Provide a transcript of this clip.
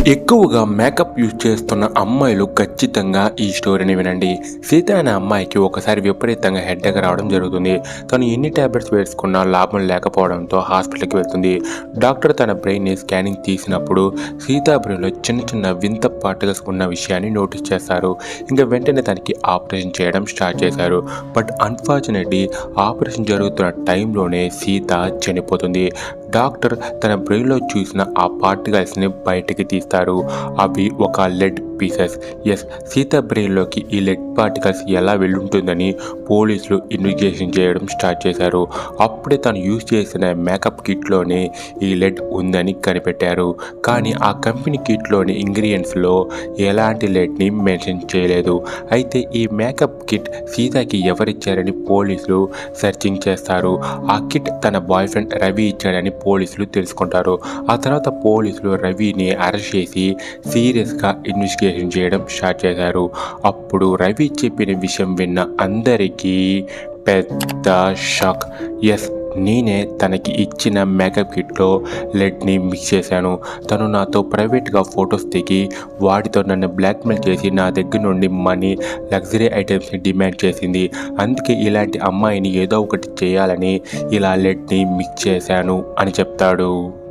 ఎక్కువగా makeup use చేస్తున్న అమ్మాయిలు ఖచ్చితంగా ఈ స్టోరీని వినండి. సీత అనే అమ్మాయికి ఒకసారి విపరీతంగా హెడ్ఏక్ రావడం జరుగుతుంది. తను ఎన్ని టాబ్లెట్స్ వేసుకున్నా లాభం లేకపోవడంతో హాస్పిటల్కి వెళ్తుంది. డాక్టర్ తన బ్రెయిన్ని స్కానింగ్ తీసినప్పుడు సీత బ్రెయిన్లో చిన్న చిన్న వింత పార్టికల్స్ ఉన్న విషయాన్ని నోటీస్ చేస్తారు. ఇంకా వెంటనే తనకి ఆపరేషన్ చేయడం స్టార్ట్ చేశారు. బట్ అన్ఫార్చునేట్లీ ఆపరేషన్ జరుగుతున్న టైంలోనే సీత చనిపోతుంది. డాక్టర్ తన బ్రెయిన్లో చూసిన ఆ పార్టికల్స్ని బయటికి తీస్తారు. అవి ఒక లెడ్ పీసెస్. సీత బ్రెయిన్లోకి ఈ లెడ్ పార్టికల్స్ ఎలా వెళ్ళుంటుందని పోలీసులు ఇన్వెస్టిగేషన్ చేయడం స్టార్ట్ చేశారు. అప్పుడే తను యూజ్ చేసిన మేకప్ కిట్లోనే ఈ లెడ్ ఉందని కనిపెట్టారు. కానీ ఆ కంపెనీ కిట్లోని ఇంగ్రీడియంట్స్లో ఎలాంటి లెడ్ని మెన్షన్ చేయలేదు. అయితే ఈ మేకప్ కిట్ సీతకి ఎవరిచ్చారని పోలీసులు సెర్చింగ్ చేస్తారు. ఆ కిట్ తన బాయ్ ఫ్రెండ్ రవి ఇచ్చాడని పోలీసులు తెలుసుకుంటారు. ఆ తర్వాత పోలీసులు రవిని అరెస్ట్ చేసి సీరియస్గా ఇన్వెస్టిగేషన్ చేయడం స్టార్ట్ చేశారు. అప్పుడు రవి చెప్పిన విషయం విన్న అందరికీ పెద్ద షాక్. నేనే తనకి ఇచ్చిన మేకప్ కిట్లో లెడ్ని మిక్స్ చేశాను. తను నాతో ప్రైవేట్గా ఫొటోస్ దిగి వాటితో నన్ను బ్లాక్మెయిల్ చేసి నా దగ్గర నుండి మనీ, లగ్జరీ ఐటమ్స్ని డిమాండ్ చేసింది. అందుకే ఇలాంటి అమ్మాయిని ఏదో ఒకటి చేయాలని ఇలా లెడ్ని మిక్స్ చేశాను అని చెప్తాడు.